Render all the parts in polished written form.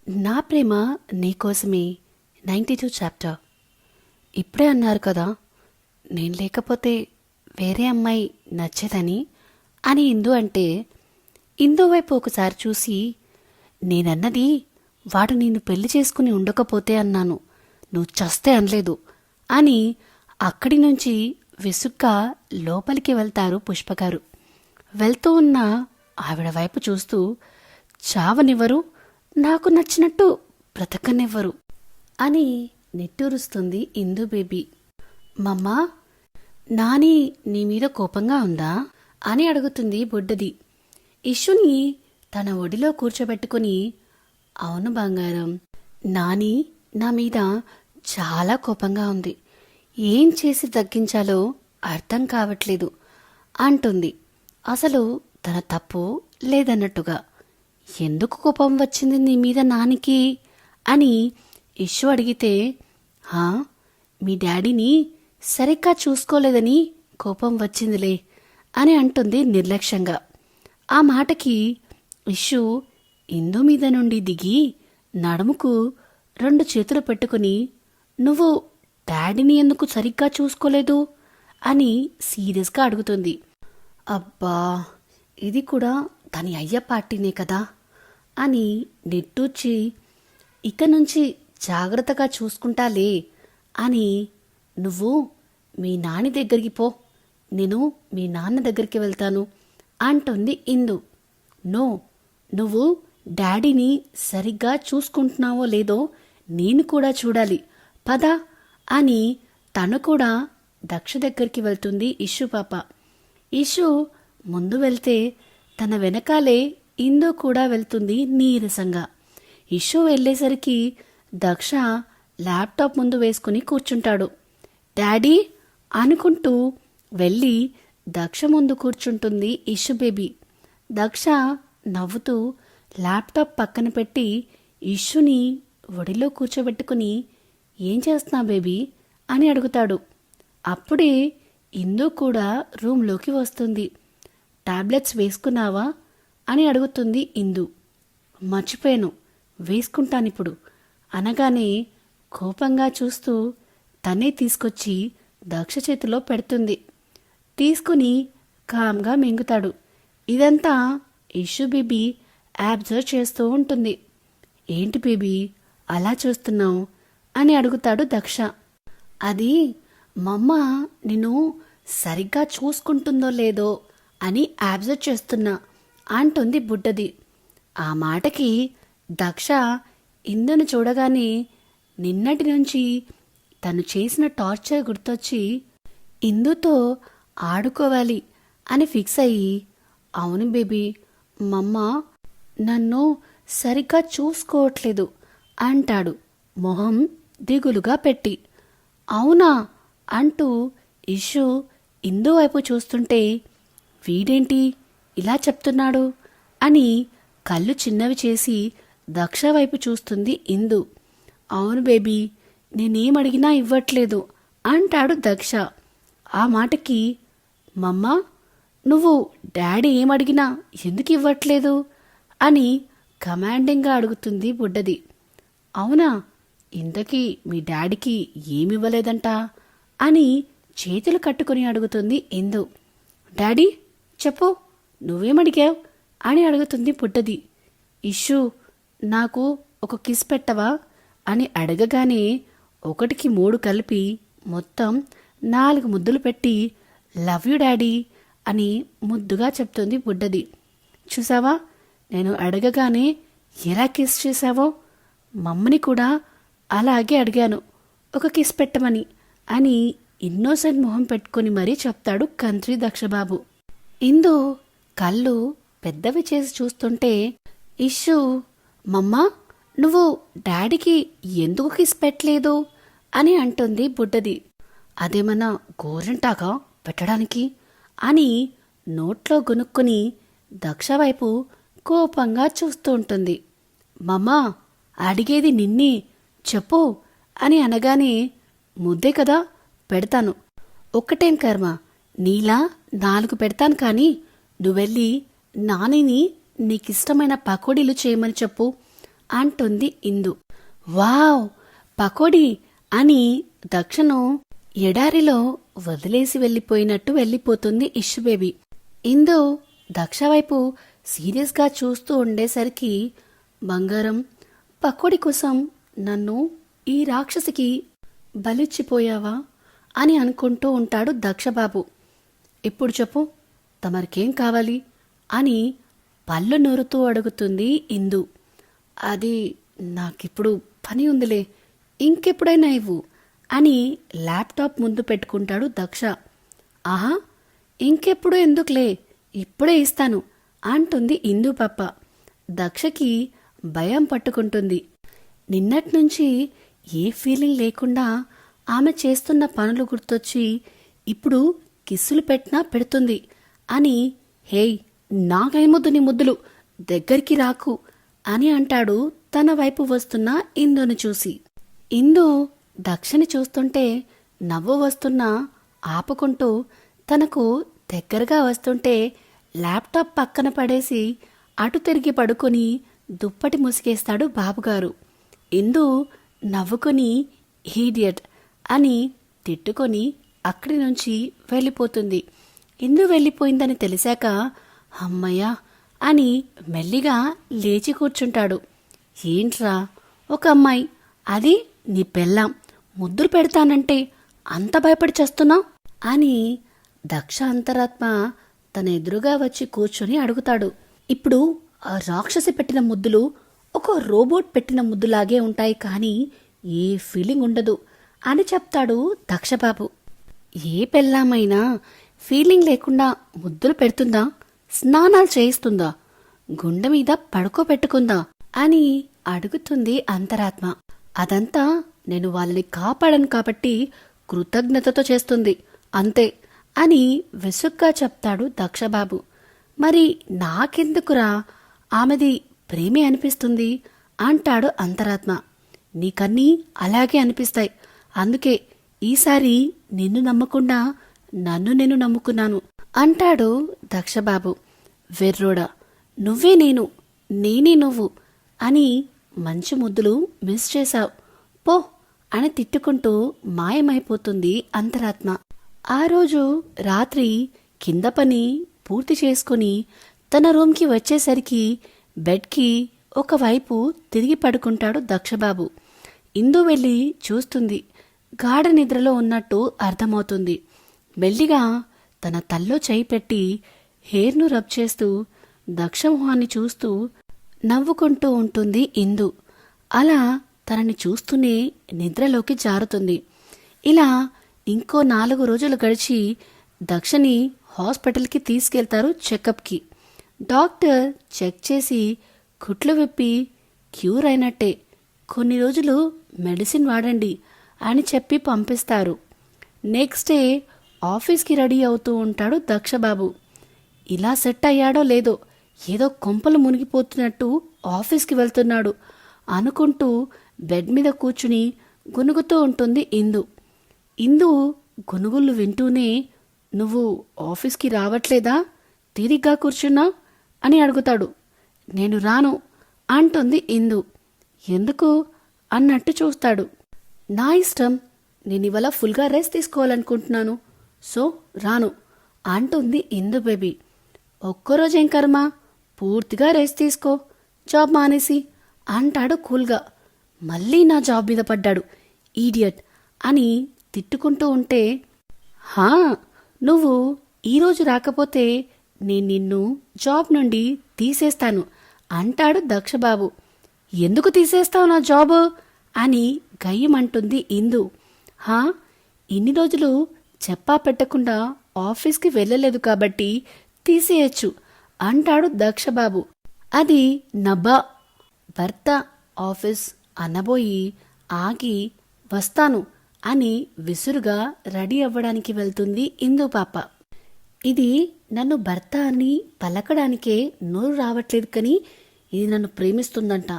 నా ప్రేమ నీకోసమే 92 చాప్టర్. ఇప్పుడే అన్నారు కదా నేను లేకపోతే వేరే అమ్మాయి నచ్చదని అని ఇందు అంటే, ఇందు వైపు ఒకసారి చూసి, నేనన్నది వాడు నిన్ను పెళ్లి చేసుకుని ఉండకపోతే అన్నాను, నువ్వు చస్తే అనలేదు అని అక్కడి నుంచి విసుగ్గా లోపలికి వెళ్తారు పుష్పగారు. వెళ్తూ ఉన్న ఆవిడ వైపు చూస్తూ, చావనివ్వరు, నాకు నచ్చినట్టు బ్రతకనివ్వరు అని నిట్టూరుస్తుంది ఇందు బేబీ. మమ్మా, నాని నీ మీద కోపంగా ఉందా అని అడుగుతుంది బుడ్డది. ఇషుని తన ఒడిలో కూర్చోబెట్టుకుని, అవును బంగారం, నాని నా మీద చాలా కోపంగా ఉంది, ఏం చేసి తగ్గించాలో అర్థం కావట్లేదు అంటుంది. అసలు తన తప్పు లేదన్నట్టుగా. ఎందుకు కోపం వచ్చింది నీ మీద నానికి అని ఇష్యూ అడిగితే, మీ డాడీని సరిగ్గా చూసుకోలేదని కోపం వచ్చిందిలే అని అంటుంది నిర్లక్ష్యంగా. ఆ మాటకి ఇష్యూ ఇందు మీద నుండి దిగి నడుముకు 2 చేతులు పెట్టుకుని, నువ్వు డాడీని ఎందుకు సరిగ్గా చూసుకోలేదు అని సీరియస్గా అడుగుతుంది. అబ్బా, ఇది కూడా దాని అయ్య పార్టీనే కదా అని నిట్టూర్చి, ఇక నుంచి జాగ్రత్తగా చూసుకుంటాలే అని, నువ్వు మీ నాని దగ్గరికి పో, నేను మీ నాన్న దగ్గరికి వెళ్తాను అంటుంది ఇందు. నో, నువ్వు డాడీని సరిగ్గా చూసుకుంటున్నావో లేదో నేను కూడా చూడాలి, పద అని తను కూడా దక్ష దగ్గరికి వెళ్తుంది ఇష్యూ పాప. ఇష్యూ ముందు వెళ్తే తన వెనకాలే ఇందు కూడా వెళ్తుంది నీరసంగా. ఇష్యూ వెళ్ళేసరికి దక్ష ల్యాప్టాప్ ముందు వేసుకుని కూర్చుంటాడు. డాడీ అనుకుంటూ వెళ్ళి దక్ష ముందు కూర్చుంటుంది ఇష్యూ బేబీ. దక్ష నవ్వుతూ ల్యాప్టాప్ పక్కన పెట్టి ఇష్యూని ఒడిలో కూర్చోబెట్టుకుని, ఏం చేస్తున్నా బేబీ అని అడుగుతాడు. అప్పుడే ఇందు కూడా రూంలోకి వస్తుంది. టాబ్లెట్స్ వేసుకున్నావా అని అడుగుతుంది ఇందు. మర్చిపోయాను, వేసుకుంటానిప్పుడు అనగానే కోపంగా చూస్తూ తనే తీసుకొచ్చి దక్ష చేతిలో పెడుతుంది. తీసుకుని కామ్గా మింగుతాడు. ఇదంతా ఇష్యూ బేబీ అబ్జర్వ్ చేస్తూ ఉంటుంది. ఏంటి బేబీ అలా చూస్తున్నావు అని అడుగుతాడు దక్ష. అది మమ్మ నిన్ను సరిగ్గా చూసుకుంటుందో లేదో అని అబ్జర్వ్ చేస్తున్నా అంటుంది బుడ్డది. ఆ మాటకి దక్ష ఇందును చూడగానే నిన్నటి నుంచి తను చేసిన టార్చర్ గుర్తొచ్చి ఇందుతో ఆడుకోవాలి అని ఫిక్స్ అయ్యి, అవును బేబీ, మమ్మ నన్ను సరిగ్గా చూసుకోవట్లేదు అంటాడు మొహం దిగులుగా పెట్టి. అవునా అంటూ ఇష్యూ ఇందు వైపు చూస్తుంటే, వీడేంటి ఇలా చెప్తున్నాడు అని కళ్ళు చిన్నవి చేసి దక్ష వైపు చూస్తుంది ఇందు. అవును బేబీ, నేనేమడిగినా ఇవ్వట్లేదు అంటాడు దక్ష. ఆ మాటకి, మమ్మ నువ్వు డాడీ ఏమడిగినా ఎందుకు ఇవ్వట్లేదు అని కమాండింగ్గా అడుగుతుంది బుడ్డది. అవునా, ఇంతకీ మీ డాడీకి ఏమివ్వలేదంట అని చేతులు కట్టుకుని అడుగుతుంది ఇందు. డాడీ చెప్పు, నువ్వేమడిగావు అని అడుగుతుంది బుడ్డది. ఇష్యూ నాకు ఒక కిస్ పెట్టవా అని అడగగానే 1కి 3 కలిపి మొత్తం 4 ముద్దులు పెట్టి, లవ్ యూ డాడీ అని ముద్దుగా చెప్తుంది బుడ్డది. చూసావా, నేను అడగగానే ఎలా కిస్ చేశావో, మమ్మని కూడా అలాగే అడిగాను ఒక కిస్ పెట్టమని అని ఇన్నోసెంట్ మొహం పెట్టుకుని మరీ చెప్తాడు కంత్రి దక్షబాబు. ఇందు కళ్ళు పెద్దవి చేసి చూస్తుంటే ఇష్యూ, మమ్మా నువ్వు డాడీకి ఎందుకు కిస్ పెట్టలేదు అని అంటుంది బుడ్డది. అదేమన్నా గోరంటాగా పెట్టడానికి అని నోట్లో గునుక్కుని దక్ష వైపు కోపంగా చూస్తూ ఉంటుంది. మమ్మా అడిగేది నిన్నే, చెప్పు అని అనగానే, ముద్దే కదా పెడతాను, ఒక్కటేం కర్మ, నీలా 4 పెడతాను, కానీ నువ్వెళ్ళి నానిని నీకిష్టమైన పకోడీలు చేయమని చెప్పు అంటుంది ఇందు. వావ్, పకోడీ అని దక్షను ఎడారిలో వదిలేసి వెళ్ళిపోయినట్టు వెళ్ళిపోతుంది ఇష్బేబీ. ఇందు దక్ష వైపు సీరియస్గా చూస్తూ ఉండేసరికి, బంగారం, పకోడీ కోసం నన్ను ఈ రాక్షసికి బలిచ్చిపోయావా అని అనుకుంటూ ఉంటాడు దక్షబాబు. ఇప్పుడు చెప్పు, తమరికేం కావాలి అని పళ్ళు నూరుతూ అడుగుతుంది ఇందు. అది నాకిప్పుడు పని ఉందిలే, ఇంకెప్పుడైనా ఇవ్వు అని ల్యాప్టాప్ ముందు పెట్టుకుంటాడు దక్ష. ఆహా, ఇంకెప్పుడు ఎందుకులే, ఇప్పుడే ఇస్తాను అంటుంది ఇందు పప్ప. దక్షకి భయం పట్టుకుంటుంది. నిన్నట్నుంచి ఏ ఫీలింగ్ లేకుండా ఆమె చేస్తున్న పనులు గుర్తొచ్చి ఇప్పుడు కిస్సులు పెట్టినా పెడుతుంది అని. హేయ్, నాకైముద్దు నీ ముద్దులు, దగ్గరికి రాకు అని అంటాడు తన వైపు వస్తున్న ఇందును చూసి. ఇందు దక్షని చూస్తుంటే నవ్వు వస్తున్నా ఆపుకుంటూ తనకు దగ్గరగా వస్తుంటే ల్యాప్టాప్ పక్కన పడేసి అటు తిరిగి పడుకొని దుప్పటి ముసిగేస్తాడు బాబుగారు. ఇందు నవ్వుకొని ఈడియట్ అని తిట్టుకొని అక్కడి నుంచి వెళ్ళిపోతుంది. ఇందు వెళ్ళిపోయిందని తెలిసాక అమ్మయ్యా అని మెల్లిగా లేచి కూర్చుంటాడు. ఏంట్రా, ఒక అమ్మాయి, అది నీ పెళ్ళాం, ముద్దులు పెడతానంటే అంత భయపడి చేస్తున్నావు అని దక్ష అంతరాత్మ తన ఎదురుగా వచ్చి కూర్చొని అడుగుతాడు. ఇప్పుడు ఆ రాక్షసి పెట్టిన ముద్దులు ఒక రోబోట్ పెట్టిన ముద్దులాగే ఉంటాయి, కానీ ఏ ఫీలింగ్ ఉండదు అని చెప్తాడు దక్షబాబు. ఏ పెళ్ళామైనా ఫీలింగ్ లేకుండా ముద్దులు పెడుతుందా, స్నానాలు చేయిస్తుందా, గుండె మీద పడుకోబెట్టుకుందా అని అడుగుతుంది అంతరాత్మ. అదంతా నేను వాళ్ళని కాపాడను కాబట్టి కృతజ్ఞతతో చేస్తుంది, అంతే అని విసుగ్గా చెప్తాడు దక్షబాబు. మరి నాకెందుకురా, ఆమెది ప్రేమే అనిపిస్తుంది అంటాడు అంతరాత్మ. నీకన్నీ అలాగే అనిపిస్తాయి, అందుకే ఈసారి నిన్ను నమ్మకుండా నన్ను నేను నమ్ముకున్నాను అంటాడు దక్షబాబు. వెర్రోడా, నువ్వే నేను, నేనే నువ్వు అని మంచి ముద్దులు మిస్ చేశావు, పో అని తిట్టుకుంటూ మాయమైపోతుంది అంతరాత్మ. ఆ రోజు రాత్రి కింద పని పూర్తి చేసుకుని తన రూమ్కి వచ్చేసరికి బెడ్కి ఒకవైపు తిరిగి పడుకుంటాడు దక్షబాబు. ఇందు వెళ్ళి చూస్తుంది. గాఢ నిద్రలో ఉన్నట్టు అర్థమవుతుంది. మెల్లిగా తన తల్లో చేయి పెట్టి హెయిర్ను రబ్ చేస్తూ దక్షమోహాన్ని చూస్తూ నవ్వుకుంటూ ఉంటుంది ఇందు. అలా తనని చూస్తూనే నిద్రలోకి జారుతుంది. ఇలా ఇంకో 4 రోజులు గడిచి దక్షని హాస్పిటల్కి తీసుకెళ్తారు చెకప్కి. డాక్టర్ చెక్ చేసి కుట్లు విప్పి క్యూర్ అయినట్టే, కొన్ని రోజులు మెడిసిన్ వాడండి అని చెప్పి పంపిస్తారు. నెక్స్ట్ డే ఆఫీస్కి రెడీ అవుతూ ఉంటాడు దక్షబాబు. ఇలా సెట్ అయ్యాడో లేదో, ఏదో కొంపలు మునిగిపోతున్నట్టు ఆఫీస్కి వెళ్తున్నాడు అనుకుంటూ బెడ్ మీద కూర్చుని గునుగుతూ ఉంటుంది ఇందు. ఇందు గునుగుళ్ళు వింటూనే, నువ్వు ఆఫీస్కి రావట్లేదా, తీరిగ్గా కూర్చున్నావు అని అడుగుతాడు. నేను రాను అంటుంది ఇందు. ఎందుకు అన్నట్టు చూస్తాడు. నా ఇష్టం, నేను ఇవాళ ఫుల్గా రెస్ట్ తీసుకోవాలనుకుంటున్నాను, సో రాను అంటుంది ఇందు బేబీ. ఒక్కరోజేం కర్మ, పూర్తిగా రెస్ట్ తీసుకో, జాబ్ మానేసి అంటాడు కూల్గా. మళ్ళీ నా జాబ్ మీద పడ్డాడు ఈడియట్ అని తిట్టుకుంటూ ఉంటే, హా, నువ్వు ఈరోజు రాకపోతే నేను నిన్ను జాబ్ నుండి తీసేస్తాను అంటాడు దక్షబాబు. ఎందుకు తీసేస్తావు నా జాబ్ అని గయ్యమంటుంది ఇందు. హా, ఇన్ని రోజులు చెప్పా పెట్టకుండా ఆఫీస్కి వెళ్ళలేదు కాబట్టి తీసేయచ్చు అంటాడు దక్షబాబు. అది నబ్బా. భర్త ఆఫీస్ అనబోయి ఆగి వస్తాను అని విసురుగా రెడీ అవ్వడానికి వెళ్తుంది ఇందు పాప. ఇది నన్ను భర్త అని పలకడానికే నోరు రావట్లేదు, కానీ ఇది నన్ను ప్రేమిస్తుందంట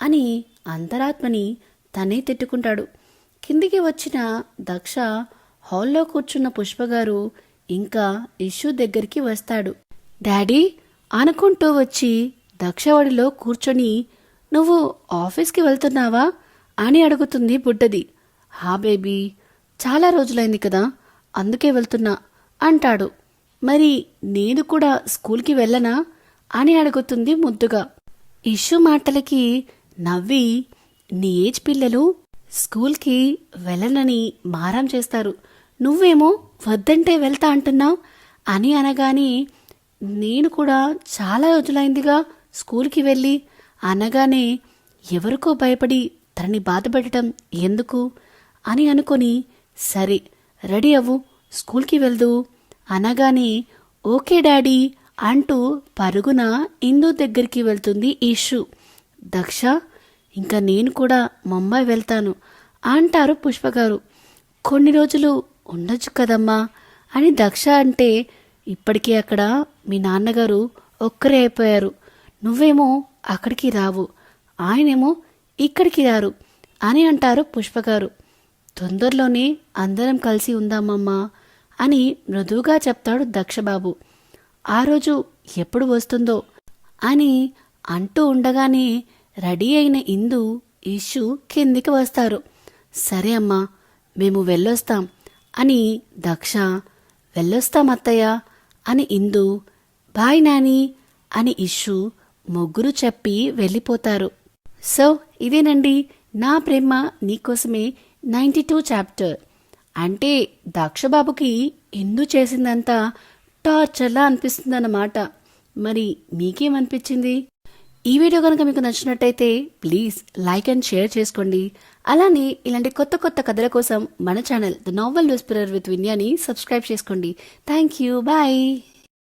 అని అంతరాత్మని తనే తిట్టుకుంటాడు. కిందికి వచ్చిన దక్ష హాల్లో కూర్చున్న పుష్పగారు ఇంకా ఇష్యూ దగ్గరికి వస్తాడు. డాడీ అనుకుంటూ వచ్చి దక్ష ఒడిలో కూర్చొని, నువ్వు ఆఫీస్కి వెళ్తున్నావా అని అడుగుతుంది బుడ్డది. హా బేబీ, చాలా రోజులైంది కదా, అందుకే వెళ్తున్నా అంటాడు. మరి నేను కూడా స్కూల్కి వెళ్ళనా అని అడుగుతుంది ముద్దుగా. ఇష్యూ మాటలకి నవ్వి, నీ ఏజ్ పిల్లలు స్కూల్కి వెళ్ళనని మారం చేస్తారు, నువ్వేమో వద్దంటే వెళ్తా అంటున్నావు అని అనగానే, నేను కూడా చాలా రోజులైందిగా స్కూల్కి వెళ్ళి అనగానే ఎవరికో భయపడి తనని బాధపెట్టడం ఎందుకు అని అనుకొని, సరే రెడీ అవ్వు, స్కూల్కి వెళ్దు అనగానే, ఓకే డాడీ అంటూ పరుగున ఇందు దగ్గరికి వెళ్తుంది ఇషు. దక్ష, ఇంకా నేను కూడా ముంబై వెళ్తాను అంటారు పుష్పగారు. కొన్ని రోజులు ఉండొచ్చు కదమ్మా అని దక్ష అంటే, ఇప్పటికీ అక్కడ మీ నాన్నగారు ఒక్కరే అయిపోయారు, నువ్వేమో అక్కడికి రావు, ఆయనేమో ఇక్కడికి రారు అని అంటారు పుష్పగారు. తొందరలోనే అందరం కలిసి ఉందామమ్మా అని మృదువుగా చెప్తాడు దక్షబాబు. ఆ రోజు ఎప్పుడు వస్తుందో అని అంటూ ఉండగానే రెడీ అయిన ఇందు ఇషు కిందికి వస్తారు. సరే అమ్మా, మేము వెళ్ళొస్తాం అని దక్ష, వెళ్ళొస్తాం అత్తయ్య అని ఇందు, బాయ్ నాని అని ఇషు ముగ్గురు చెప్పి వెళ్ళిపోతారు. సో ఇదేనండి నా ప్రేమ నీకోసమే 92 చాప్టర్. అంటే దక్షబాబుకి ఇందు చేసిందంతా టార్చర్లా అనిపిస్తుందన్నమాట. మరి మీకేమనిపించింది? ఈ వీడియో కనుక మీకు నచ్చినట్టయితే ప్లీజ్ లైక్ అండ్ షేర్ చేసుకోండి. అలానే ఇలాంటి కొత్త కొత్త కథల కోసం మన channel the novel whisperer with విన్యాని సబ్స్క్రైబ్ చేసుకోండి. Thank you, bye.